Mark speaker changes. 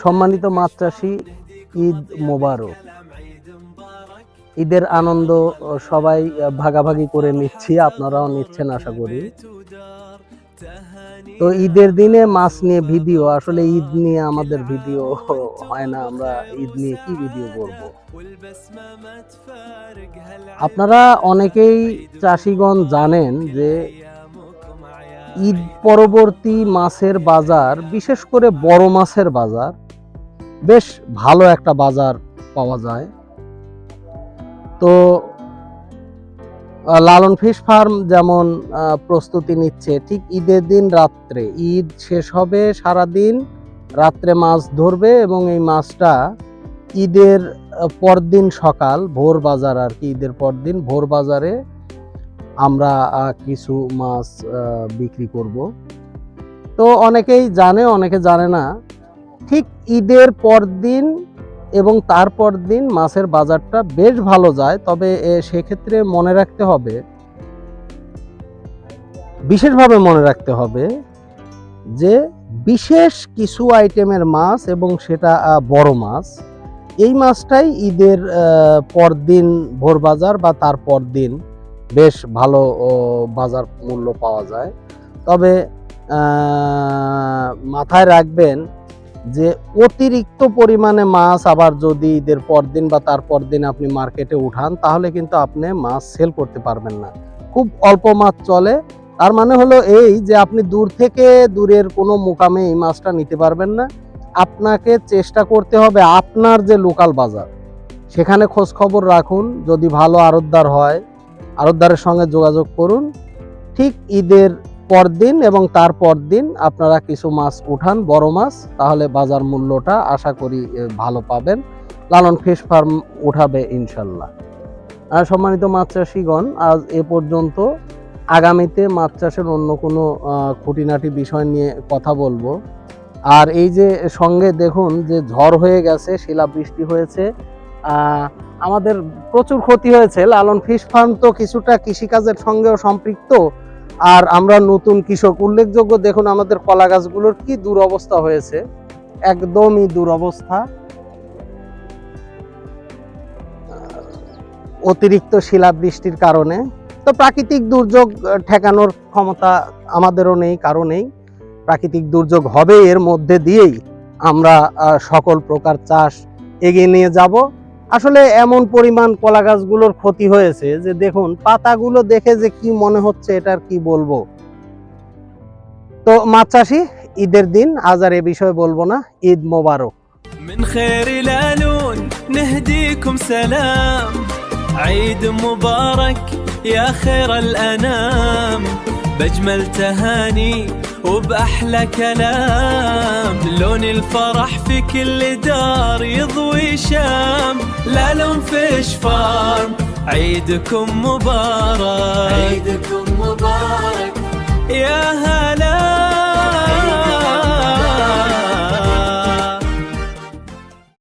Speaker 1: সম্মানিত মাছ চাষী, ঈদ মোবারক। ঈদের আনন্দ সবাই ভাগাভাগি করে নিচ্ছি, আপনারাও নিচ্ছেন আশা করি। তো ঈদের দিনে মাছ নিয়ে ভিডিও, আসলে ঈদ নিয়ে আমাদের ভিডিও হয় না, আমরা ঈদ নিয়ে কি ভিডিও করব। আপনারা অনেকেই চাষিগণ জানেন যে ঈদ পরবর্তী মাছের বাজার, বিশেষ করে বড় মাছের বাজার, বেশ ভালো একটা বাজার পাওয়া যায়। তো লালন ফিশ ফার্ম যেমন প্রস্তুতি নিচ্ছে, ঠিক ঈদের দিন রাত্রে, ঈদ শেষ হবে সারাদিন রাত্রে মাছ ধরবে এবং এই মাছটা ঈদের পরদিন সকাল ভোর বাজার, আর কি ঈদের পরদিন ভোর বাজারে আমরা কিছু মাছ বিক্রি করব। তো অনেকেই জানে, অনেকে জানে না। ঠিক ঈদের পরদিন এবং তারপর দিন মাছের বাজারটা বেশ ভালো যায়। তবে সেক্ষেত্রে মনে রাখতে হবে, বিশেষভাবে মনে রাখতে হবে যে বিশেষ কিছু আইটেমের মাছ, এবং সেটা বড় মাছ, এই মাছটাই ঈদের পরদিন ভোর বাজার বা তারপর দিন বেশ ভালো বাজার মূল্য পাওয়া যায়। তবে মাথায় রাখবেন যে অতিরিক্ত পরিমাণে মাছ আবার যদি ঈদের পরদিন বা তারপর দিন আপনি মার্কেটে উঠান, তাহলে কিন্তু আপনি মাছ সেল করতে পারবেন না। খুব অল্প মাছ চলে, তার মানে হলো এই যে আপনি দূর থেকে, দূরের কোনো মোকামে এই মাছটা নিতে পারবেন না। আপনাকে চেষ্টা করতে হবে আপনার যে লোকাল বাজার, সেখানে খোঁজ খবর রাখুন। যদি ভালো আড়তদার হয়, আড়তদারের সঙ্গে যোগাযোগ করুন। ঠিক ঈদের পরদিন এবং তারপর দিন আপনারা কিছু মাছ উঠান, বড় মাছ, তাহলে বাজার মূল্যটা আশা করি ভালো পাবেন। লালন ফিশ ফার্ম উঠাবে ইনশাল্লাহ। আর সম্মানিত মাছ চাষিগণ, আজ এ পর্যন্ত। আগামীতে মাছ চাষের অন্য কোনো খুঁটিনাটি বিষয় নিয়ে কথা বলবো। আর এই যে সঙ্গে দেখুন যে ঝড় হয়ে গেছে, শিলাবৃষ্টি হয়েছে, আমাদের প্রচুর ক্ষতি হয়েছে। লালন ফিশ ফার্ম তো কিছুটা কৃষিকাজের সঙ্গেও সম্পৃক্ত, আর আমরা নতুন কৃষক। উল্লেখযোগ্য দেখুন আমাদের কলা গাছগুলোর কি দুরবস্থা হয়েছে, একদমই দুরবস্থা। অতিরিক্ত শিলাবৃষ্টির কারণে। তো প্রাকৃতিক দুর্যোগ ঠেকানোর ক্ষমতা আমাদেরও নেই, কারো নেই। প্রাকৃতিক দুর্যোগ হবে, এর মধ্যে দিয়েই আমরা সকল প্রকার চাষ এগিয়ে নিয়ে যাব। আসলে এমন পরিমাণ কলা গাছগুলোর ক্ষতি হয়েছে যে দেখুন পাতাগুলো দেখে যে কি মনে হচ্ছে, এটার কি বলবো। তো মাছ চাষি, ঈদের দিন, আজ আর এ বিষয়ে বলবো না। ঈদ মোবারক।
Speaker 2: من خير الالون نهديكم سلام عيد مبارك يا خير الانام باجمل تهاني وباحلى كلام لون الفرح في كل دار يضوي شام لالون فيش فارم عيدكم مبارك.